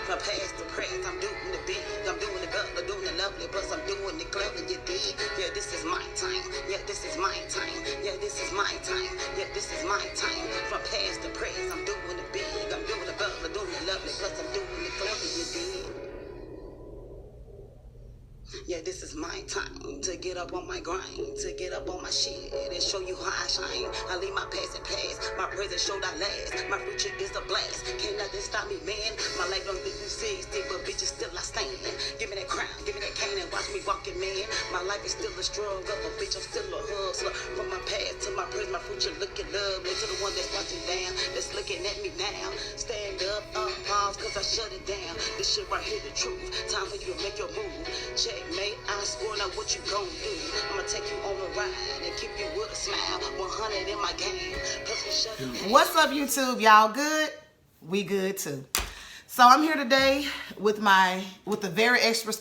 From past to present, I'm doing the big, I'm doing the better, doing the lovely, plus I'm doing the clever, you dig? Yeah, this is my time. Yeah, this is my time. Yeah, this is my time. Yeah, this is my time. From past to present, I'm doing the big, I'm doing the better, doing the lovely, plus I'm doing the clever, you dig? Yeah, this is my time to get up on my grind, to get up on my shit and show you how I shine. I leave my past and past, my present show that last. My future is a blast, can't nothing stop me, man. My life don't think you 60, but bitches still I stand. Give me that crown, give me that cane and watch me walking, man. My life is still a struggle, but bitch, I'm still a hustler. From my past to my present, my future looking lovely. To the one that's watching down, that's looking at me now. Stand up, pause, cause I shut it down. This shit right here, the truth. Time for you to make your move. Checkmate, I score, now what you gon' do? I'ma take you on a ride and keep you with a smile. 100 in my game. Plus we shut it down. What's up, YouTube? Y'all good? We good too. So I'm here today with a very extra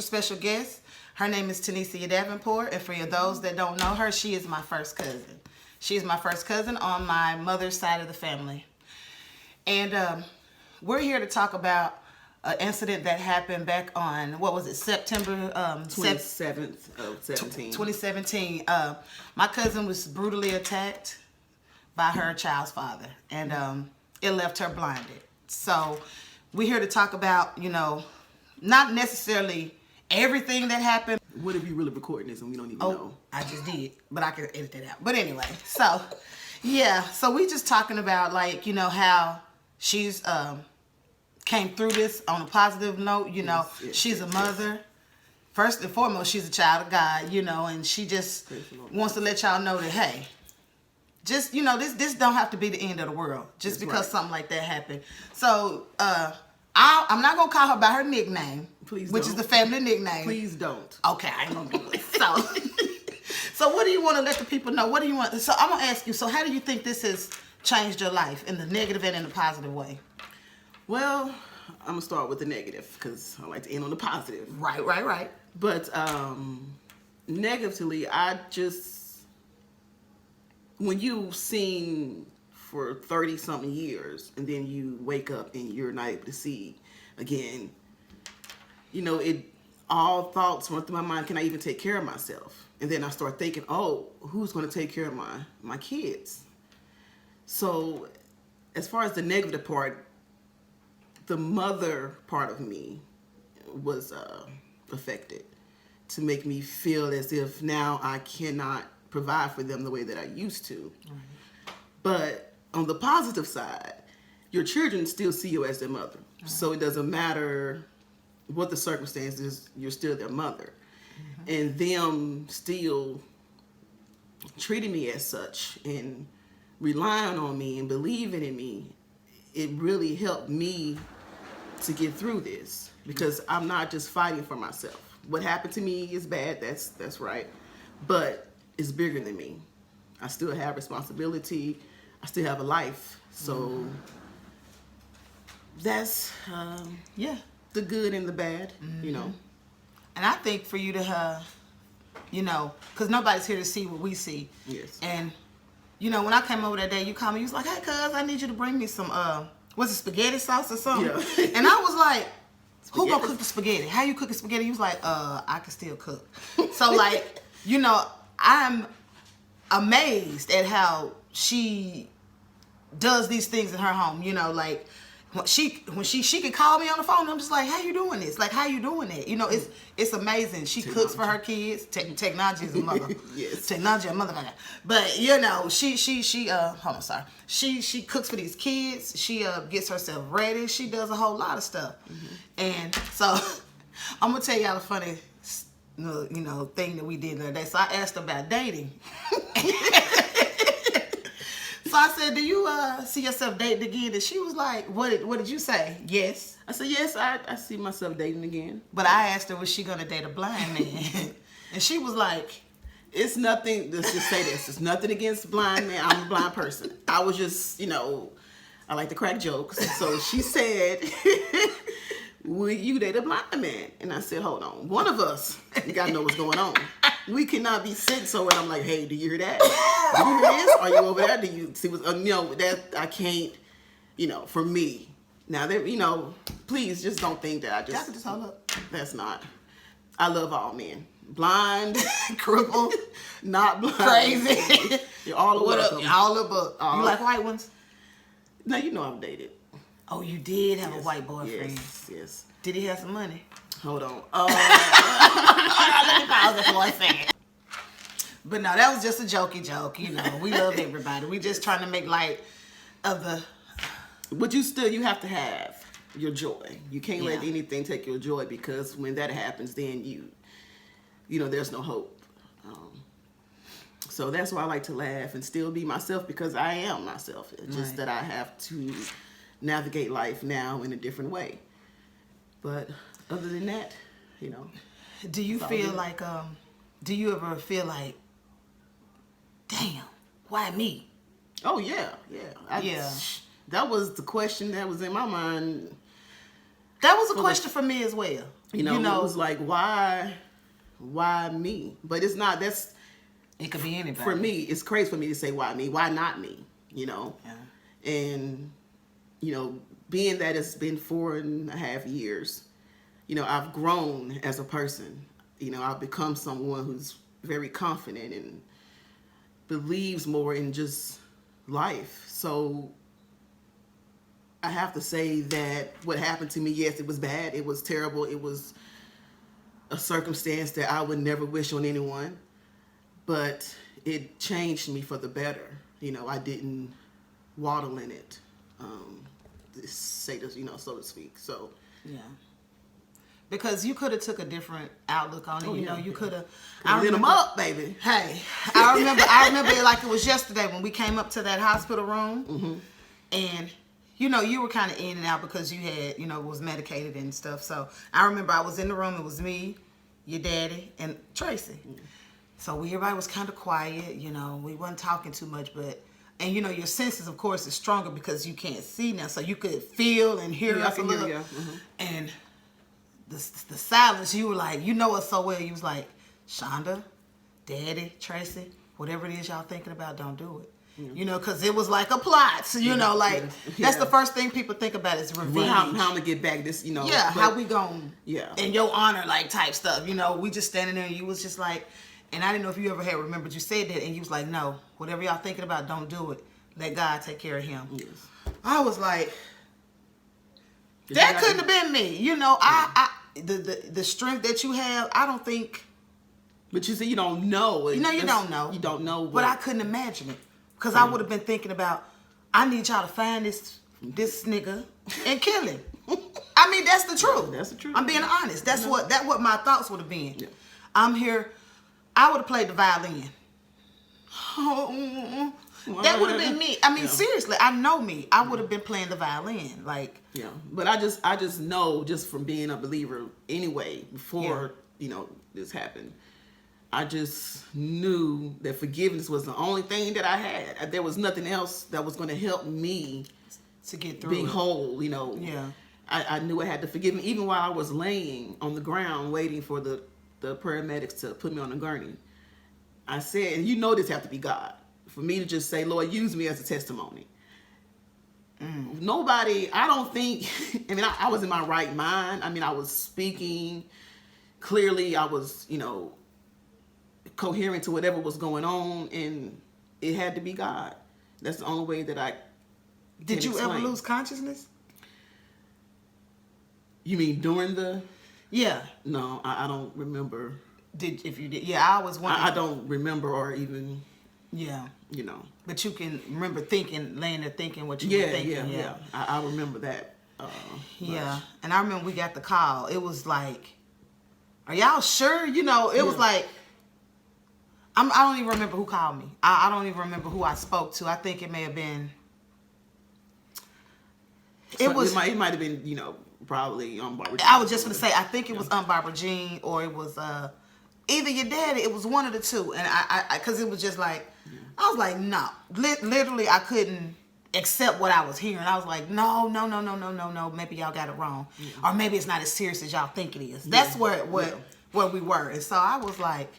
special guest. Her name is Tanisha Davenport, and for those that don't know her, she is my first cousin. She is my first cousin on my mother's side of the family, and we're here to talk about an incident that happened back on, what was it, September 27th of 2017. My cousin was brutally attacked by her child's father, and it left her blinded. So we're here to talk about, not necessarily everything that happened. What if you really recording this and we don't even know? I just did, but I can edit that out. But anyway, so yeah, so we just talking about how she's came through this on a positive note. Yes, she's a mother. First and foremost, she's a child of God, and she just wants to let y'all know that, hey, just, this don't have to be the end of the world just because something like that happened. So, I'm not going to call her by her nickname, which is the family nickname. Please don't. Okay, I ain't going to do it. So what do you want to let the people know? What do you want? So I'm going to ask you, so how do you think this has changed your life in the negative and in the positive way? Well, I'm going to start with the negative because I like to end on the positive. Right. But negatively, when you've seen for 30-something years and then you wake up and you're not able to see again, all thoughts run through my mind, can I even take care of myself? And then I start thinking, oh, who's going to take care of my kids? So as far as the negative part, the mother part of me was affected to make me feel as if now I cannot provide for them the way that I used to. Right. But on the positive side, your children still see you as their mother. Right. So it doesn't matter what the circumstances, you're still their mother. Mm-hmm. And them still treating me as such and relying on me and believing in me, it really helped me to get through this because I'm not just fighting for myself. What happened to me is bad, that's right, but it's bigger than me. I still have responsibility, I still have a life, so that's the good and the bad, And I think for you to because nobody's here to see what we see. Yes. And when I came over that day, you called me, you was like, hey cuz, I need you to bring me some was it spaghetti sauce or something? Yeah. And I was like, who gonna cook the spaghetti? How you cooking spaghetti? He was like, I can still cook. So I'm amazed at how she does these things in her home. When she could call me on the phone, I'm just like, how you doing this? Like, how you doing that? It's amazing. She cooks for her kids. Technology is a mother. Yes. Technology is a mother. But she hold on, sorry. She cooks for these kids. She gets herself ready. She does a whole lot of stuff. Mm-hmm. And so I'm gonna tell y'all a funny thing that we did the other day. So I asked her about dating. So I said, do you see yourself dating again? And she was like, what did you say? Yes. I said, yes, I see myself dating again. But I asked her, was she going to date a blind man? And she was like, it's nothing, let's just say this, it's nothing against blind man. I'm a blind person. I was just, I like to crack jokes. So she said, will you date a blind man? And I said, hold on. One of us, you got to know what's going on. We cannot be sitting somewhere. I'm like, hey, do you hear that? Do you hear this? Are you over there? Do you see what's, that I can't, for me. Now, please just don't think that I just. Y'all can just hold up. That's not. I love all men. Blind, crippled, not blind. Crazy. You're all welcome. All above. You like white ones? Now you know I've dated. Oh, you did have a white boyfriend. Yes. Did he have some money? Hold on. Let me pause it for a second. But no, that was just a jokey joke. You know, we love everybody. We just trying to make light of the. But you have to have your joy. You can't let anything take your joy, because when that happens, then you know, there's no hope. So that's why I like to laugh and still be myself, because I am myself. It's just that I have to navigate life now in a different way. But other than that, you know. Do you feel like, do you ever feel like, damn, why me? Oh, yeah. That was the question that was in my mind. That was a question for me as well. You know, it was like, why me? But it's not, it could be anybody. For me, it's crazy for me to say, why me? Why not me? You know? Yeah. And, you know, being that it's been 4.5 years, you know, I've grown as a person. You know, I've become someone who's very confident and believes more in just life. So I have to say that what happened to me, yes, it was bad. It was terrible. It was a circumstance that I would never wish on anyone. But it changed me for the better. You know, I didn't waddle in it, say this, you know, so to speak. So yeah, because you could have took a different outlook on it. You know, you could have. I lit them up, baby. Hey, I remember it like it was yesterday when we came up to that hospital room, and you know, you were kind of in and out because you had, you know, was medicated and stuff. So I remember I was in the room. It was me, your daddy, and Tracy. So everybody was kind of quiet, you know, we wasn't talking too much, and you know, your senses, of course, is stronger because you can't see now, so you could feel and hear us a little. And the silence, you were like, you know us so well, you was like, Shonda, Daddy, Tracy, whatever it is y'all thinking about, don't do it. You know, because it was like a plot, so, you know, like, that's the first thing people think about is revenge. Well, how I'm going to get back this, you know. Yeah, how we going, in your honor, like, type stuff, you know, we just standing there, and you was just like, and I didn't know if you ever had remembered you said that, and you was like, no, whatever y'all thinking about, don't do it. Let God take care of him. Yes. I was like, that couldn't have been me. You know, the strength that you have, I don't think. But you say you don't know. You know, you don't know. You don't know. But I couldn't imagine it. Because I would have been thinking about, I need y'all to find this nigga and kill him. I mean, that's the truth. That's the truth. I'm being honest. That's what my thoughts would have been. Yeah. I'm here. I would have played the violin. That would have been me. I mean, seriously, I know me. I would have been playing the violin, like. Yeah, but I just know, just from being a believer anyway, before you know this happened, I just knew that forgiveness was the only thing that I had. There was nothing else that was going to help me to get through, be whole. You know. Yeah. I knew I had to forgive me, even while I was laying on the ground waiting for the paramedics to put me on a gurney. I said, and you know this have to be God, for me to just say, Lord, use me as a testimony. Nobody, I don't think, I mean, I was in my right mind. I mean, I was speaking clearly. I was, you know, coherent to whatever was going on, and it had to be God. That's the only way that I Did you explain. ever lose consciousness? You mean during the... Yeah. No, I don't remember. If you did, yeah, I was one. I don't remember or even. Yeah. You know. But you can remember laying there thinking what you were thinking. Yeah. I remember that. Yeah, and I remember we got the call. It was like, are y'all sure? You know, it was like, I don't even remember who called me. I don't even remember who I spoke to. I think it may have been. It might have been, you know. Probably Barbara Jean. I was just going to say, I think it was Barbara Jean, or it was either your daddy. It was one of the two. And because it was just like, I was like, no. Literally, I couldn't accept what I was hearing. I was like, no. Maybe y'all got it wrong. Or maybe it's not as serious as y'all think it is. That's where we were. And so I was like,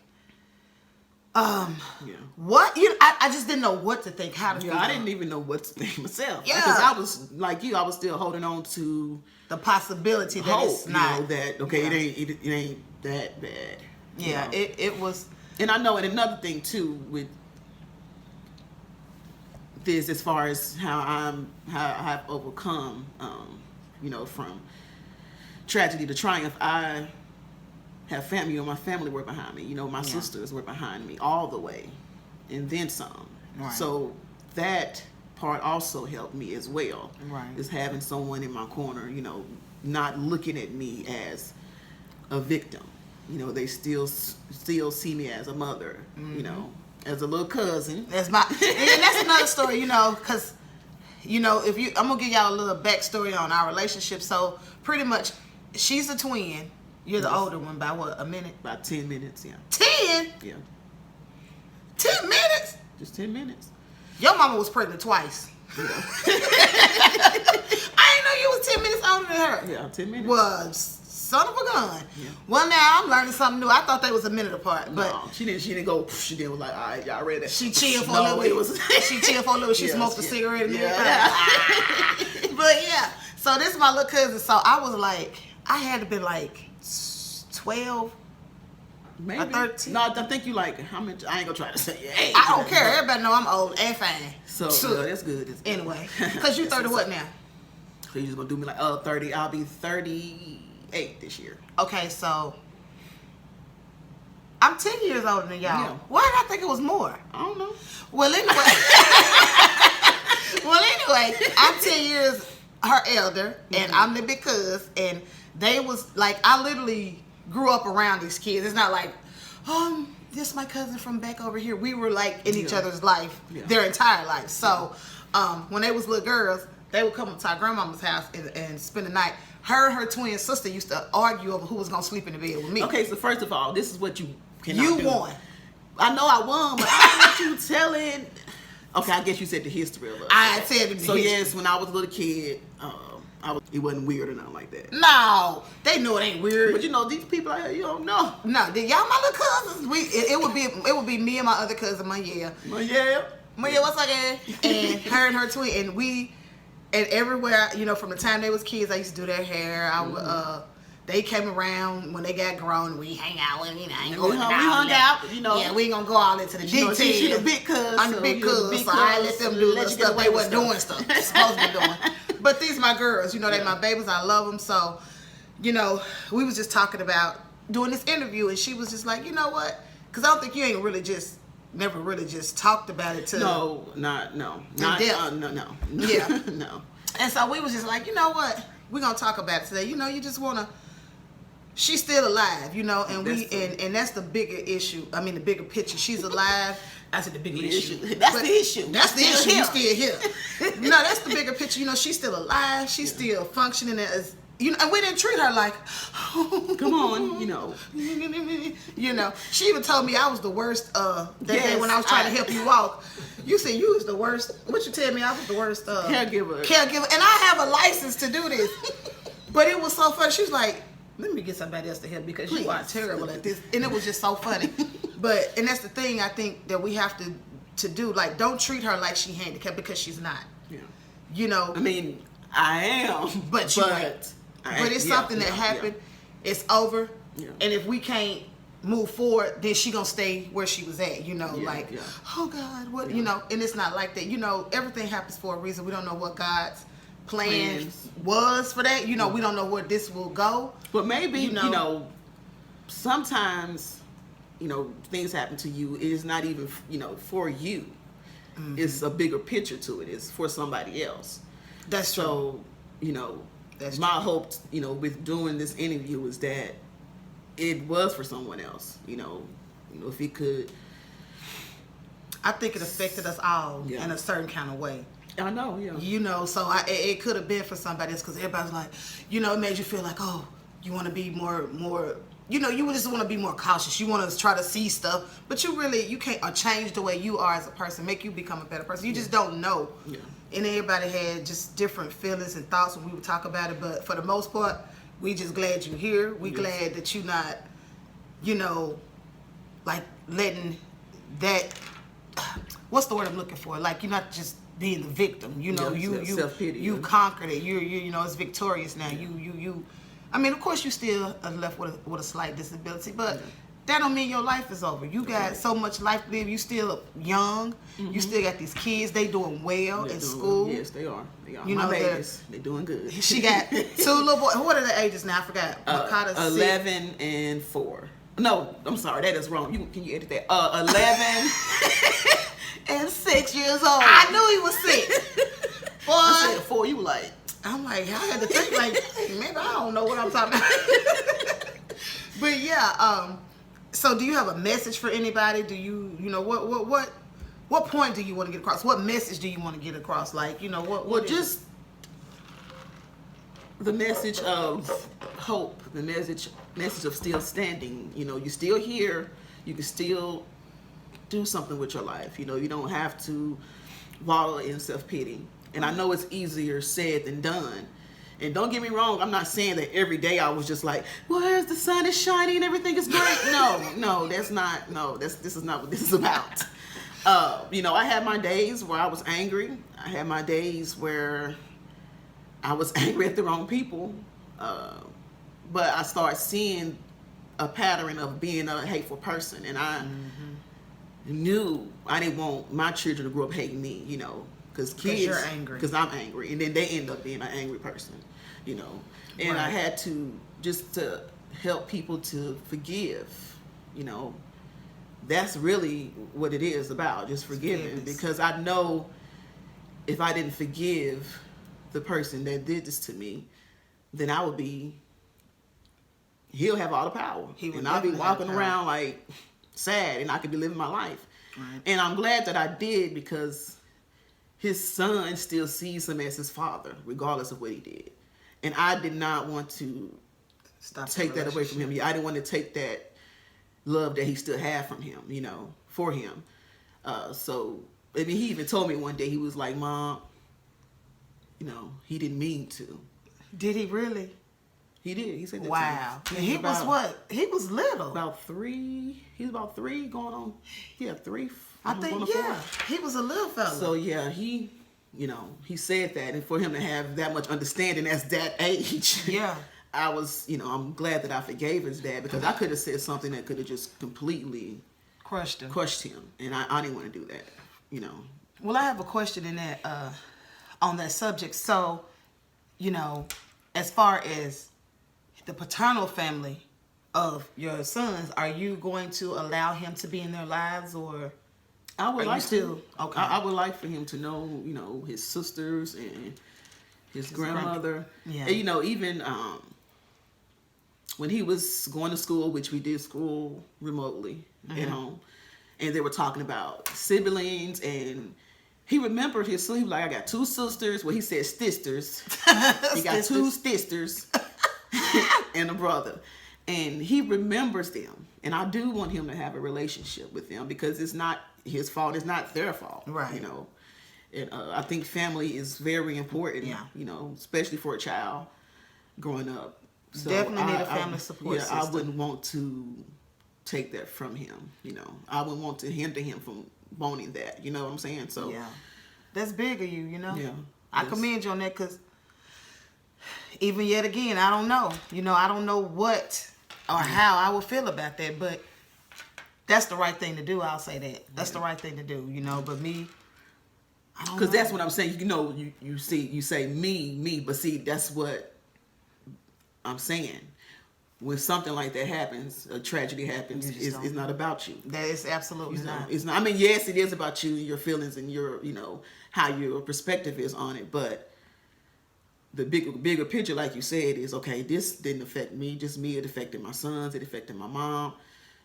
What? I just didn't know what to think, how to feel. I didn't even know what to think myself. Yeah. Because I was like you, I was still holding on to the possibility that hope, it's not. That okay, it ain't that bad. Yeah, it was. And I know, and another thing too with this, as far as how I've overcome, from tragedy to triumph. I have family, my family were behind me. My sisters were behind me all the way, and then some. Right. So that part also helped me as well. Right. Is having someone in my corner, not looking at me as a victim. They still see me as a mother. As a little cousin. And that's another story, because I'm gonna give y'all a little backstory on our relationship. So pretty much, she's a twin. You're the older one by what, a minute? About 10 minutes, yeah. 10? Yeah. 10 minutes? Just 10 minutes. Your mama was pregnant twice. Yeah. I didn't know you was 10 minutes older than her. Yeah, 10 minutes. Was son of a gun. Yeah. Well, now I'm learning something new. I thought they was a minute apart, but no, she didn't go. She did was like, all right, y'all ready? She chilled for a little bit. She chilled for a little. She smoked a cigarette and everything. But yeah, so this is my little cousin. So I was like, I had to be like 12. Maybe. Or 13. No, I think you like how much? I ain't gonna try to say your age. I don't care. Everybody know I'm old and fine. So that's good. Anyway, because you 30 what now? So you just gonna do me like 30? I'll be 38 this year. Okay, so I'm 10 years older than y'all. Yeah. Why did I think it was more? I don't know. Well, anyway, I'm 10 years her elder, and I'm the big cuz, and they was like, I literally grew up around these kids. It's not like, this is my cousin from back over here. We were like in each other's life their entire life. So when they was little girls, they would come up to our grandmama's house and spend the night. Her and her twin sister used to argue over who was gonna sleep in the bed with me. Okay, so first of all, this is what you cannot do. won. I know I won, but I don't want you telling. Okay, I guess you said the history of us. I said the so history. Yes, when I was a little kid, it wasn't weird or nothing like that. No, they know it ain't weird. But these people out here, you don't know. No, y'all my little cousins. It would be me and my other cousin, Maya. Maya, what's up, girl? And her and her twin, and everywhere, from the time they was kids, I used to do their hair. I would, they came around when they got grown. We hang out with, we hung out. Yeah, we ain't gonna go all into the details. She the big cuz. I'm the big cuz, so I let them do the stuff they wasn't doing stuff they're supposed to be doing. But these my girls, they my babies. I love them. So, we was just talking about doing this interview, and she was just like, you know what? Because I don't think you ain't really never really just talked about it to no. Yeah. No. And so we was just like, you know what? We're gonna talk about it today. You just wanna. She's still alive, and that's the bigger issue. I mean, the bigger picture. She's alive. I said the bigger issue. That's the issue. That's the issue. You still here. No, that's the bigger picture. She's still alive. She's still functioning as. And we didn't treat her like, come on, She even told me I was the worst that day when I was trying to help you walk. You said you was the worst. What you tell me? I was the worst caregiver. And I have a license to do this. But it was so funny. She was like, let me get somebody else to help because you are terrible at this. And it was just so funny. And that's the thing I think that we have to do. Like, don't treat her like she handicapped because she's not. Yeah. I mean, I am. But it's something that happened. Yeah. It's over. Yeah. And if we can't move forward, then she gonna stay where she was at. Oh God, what? And it's not like that. Everything happens for a reason. We don't know what God's plan was for that. We don't know where this will go. But maybe sometimes things happen to you. It is not even for you. Mm-hmm. It's a bigger picture to it. It's for somebody else. That's so true. That's my hope, with doing this interview is that it was for someone else. If it could. I think it affected us all in a certain kind of way. I know, yeah. So it could have been for somebody else because everybody's like, it made you feel like, oh, you want to be more, you just want to be more cautious. You want to try to see stuff, but you can't change the way you are as a person, make you become a better person. You just don't know. Yeah. And everybody had just different feelings and thoughts when we would talk about it. But for the most part, we just glad you're here. We glad that you're not, like letting that, what's the word I'm looking for? Like, you're not just being the victim. You know, you self-pity, you conquered it. You know, it's victorious now. You. I mean, of course, you still are left with a slight disability, but that don't mean your life is over. You got so much life to live. You still young. You still got these kids. They doing well in school. Yes, they are. You my know, babies, they doing good. She got 2 little boys. What are the ages now? I forgot. Makata's 11 and 4. No, I'm sorry, that is wrong. Can you edit that? 11 and 6 years old. I knew he was 6. Boy, I said 4. You were like, I'm like, I had to think like, hey, maybe I don't know what I'm talking about. But yeah, so do you have a message for anybody? Do you know what point do you want to get across? What message do you want to get across? Like, you know, what just the message of hope, the message of still standing. You know, you're still here. You can still do something with your life. You know, you don't have to wallow in self-pity. And I know it's easier said than done. And don't get me wrong, I'm not saying that every day I was just like, well, the sun is shining and everything is great. This is not what this is about. You know, I had my days where I was angry. I had my days where I was angry at the wrong people. But I started seeing a pattern of being a hateful person. And I knew I didn't want my children to grow up hating me, you know. Because kids, you're angry. Because I'm angry, and then they end up being an angry person, you know. And Right. I had to to help people to forgive, you know. That's really what it is about, just forgiving. Forgiveness. Because I know if I didn't forgive the person that did this to me, then I would be. He'll have all the power, and I'll be walking around like sad, and I could be living my life. Right. And I'm glad that I did, because his son still sees him as his father, regardless of what he did. And I did not want to take that away from him. Yeah, I didn't want to take that love that he still had from him, you know, for him. So, I mean, he even told me one day, he was like, Mom, you know, he didn't mean to. Did he really? He did. He said that Wow. to me. He was what? He was little. About 3. He's about 3 going on. Yeah, 3. I think, yeah. He was a little fella. So, yeah, he, you know, he said that. And for him to have that much understanding at that age. Yeah. I was, you know, I'm glad that I forgave his dad, because I could have said something that could have just completely crushed him. And I didn't want to do that, you know. Well, I have a question in that, on that subject. So, you know, as far as the paternal family of your sons, are you going to allow him to be in their lives, or I would like to. Okay. I would like for him to know, you know, his sisters and his grandmother. Yeah. And, you know, even when he was going to school, which we did school remotely at home, and they were talking about siblings, and he remembered his son. He was like, I got 2 sisters. Well, he said sisters. He got 2 sisters and a brother. And he remembers them. And I do want him to have a relationship with them, because it's not his fault. It's not their fault. Right. You know. And I think family is very important. Yeah. You know, especially for a child growing up. So definitely need a family support system. I wouldn't want to take that from him. You know, I wouldn't want to hinder him from wanting that. You know what I'm saying? So yeah, that's big of you. You know. Yeah. I commend you on that, because even yet again, I don't know. You know, I don't know what or how I would feel about that, but that's the right thing to do. I'll say that. That's the right thing to do. You know, but me, I don't know. Because that's what I'm saying. You know, you say me, but see, that's what I'm saying. When something like that happens, a tragedy happens, it's not about you. That is absolutely not. It's not. I mean, yes, it is about you, your feelings, and your, you know, how your perspective is on it. But the bigger picture, like you said, is okay. This didn't affect me, just me. It affected my sons. It affected my mom.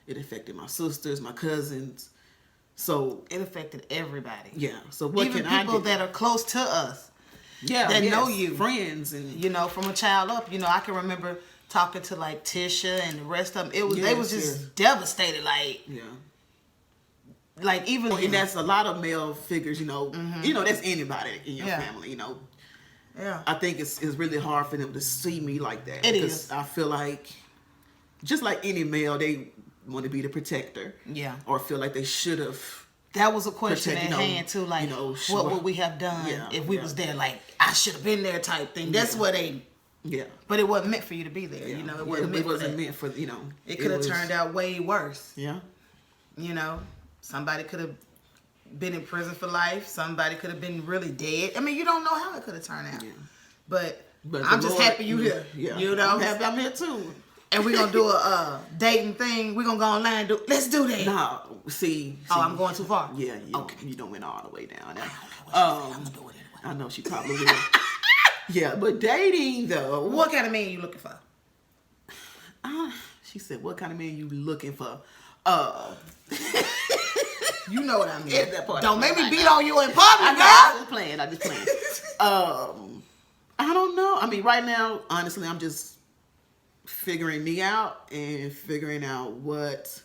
It affected my sisters, my cousins. So it affected everybody. Yeah. So what even can I do? people that are close to us. Yeah. That know you, friends, and you know, from a child up. You know, I can remember talking to like Tisha and the rest of them. It was they was just devastated. Like like even and that's a lot of male figures. You know, you know, that's anybody in your family. You know. Yeah. I think it's really hard for them to see me like that. It because is. I feel like, just like any male, they want to be the protector. Yeah. Or feel like they should have. That was a question Protect, at hand too, like, what would we have done if we was there? Like, I should have been there type thing. That's what they... Yeah. But it wasn't meant for you to be there, you know. It wasn't meant for you know. It could have turned out way worse. Yeah. You know, somebody could have been in prison for life. Somebody could have been really dead. I mean, you don't know how it could have turned out. Yeah. But I'm just happy you here. Yeah. You know? I'm happy I'm here too. And we're going to do a dating thing. We're going to go online and let's do that. No, see. Oh, I'm going too far? Yeah, okay. You don't went all the way down there. I'm going to do it anyway. I know she probably will. Yeah, but dating though. What kind of man you looking for? She said, what kind of man you looking for? You know what I mean. That part. Don't make me beat on you in public, girl. I just playing. I don't know. I mean, right now, honestly, I'm just figuring me out and figuring out what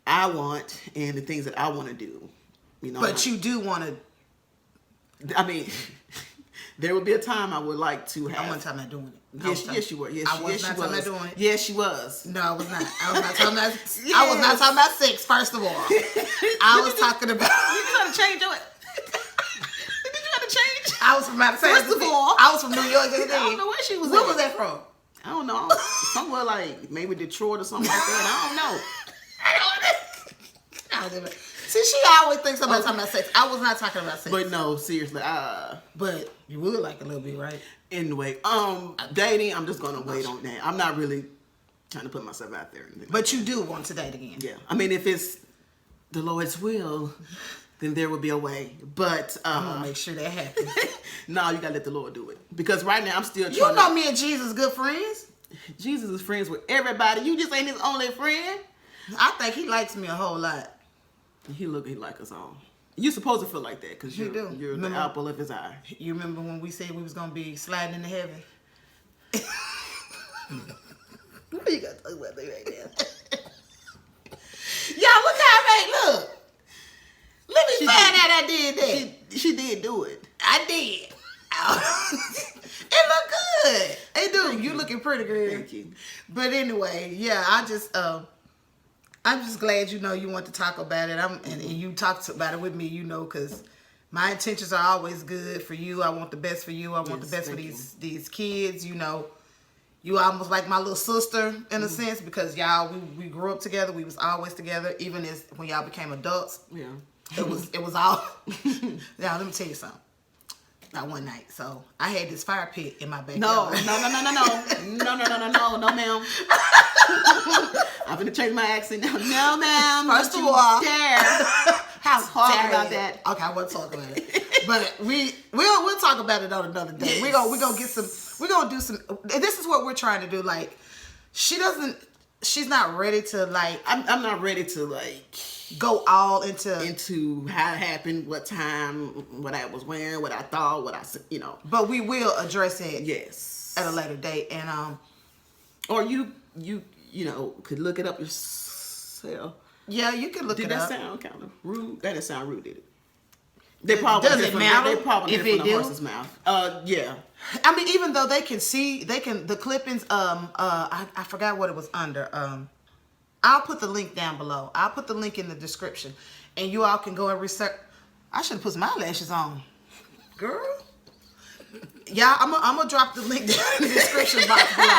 I want and the things that I want to do. You know. But you do want to. I mean, there would be a time I would like to have. I wasn't talking about doing it. Yes, you were. Yes, I was not talking about doing it. Yes, she was. No, I was not. I was not talking about. Yes. I was not talking about sex. First of all, I was talking about. You trying to change your. Did you try to change? I was from out of town. First of all, I was from New York. I don't know where she was. Where was that from? I don't know. Somewhere like maybe Detroit or something like that. I don't know. See, she always thinks about talking about sex. I was not talking about sex. But no, seriously. But you would like a little bit, right? Anyway, dating, I'm just gonna wait on that. I'm not really trying to put myself out there. But you do want to date again. Yeah. I mean, if it's the Lord's will, then there will be a way. But I'm gonna make sure that happens. No, you gotta let the Lord do it. Because right now I'm still trying. You know me and Jesus good friends. Jesus is friends with everybody. You just ain't his only friend. I think he likes me a whole lot. He like us all. You supposed to feel like that because you're the apple of his eye. You remember when we said we was gonna be sliding into heaven? What you got to talk about me right now? Y'all, look how I made look. Let me find out I did that. She did do it. I did. It look good. It do. You looking pretty good. Thank you. But anyway, yeah, I'm just glad you want to talk about it. And you talked about it with me, because my intentions are always good for you. I want the best for you. I want the best for these kids. You almost like my little sister in a sense because y'all we grew up together. We was always together, even when y'all became adults. Yeah, it was all. Now let me tell you something. Not one night. So I had this fire pit in my backyard. No, ma'am. I'm gonna change my accent now. No, ma'am. First of all, how hard about that? Okay, I won't talk about it. But we'll talk about it on another day. Yes. We're gonna get some. We're gonna do some. This is what we're trying to do. Like, she's not ready to like. I'm not ready to like go all into how it happened, what time, what I was wearing, what I thought, what I But we will address it. Yes. At a later date, and or you could look it up yourself. Yeah, you can look it up. Did that sound kind of rude? That didn't sound rude, did it? They probably does it matter? They probably if it it from the horse's mouth. Yeah. I mean, even though they can see, the clippings. I forgot what it was under. I'll put the link down below. I'll put the link in the description, and you all can go and research. I should have put some eyelashes on, girl. Yeah, I'm gonna drop the link down in the description box below.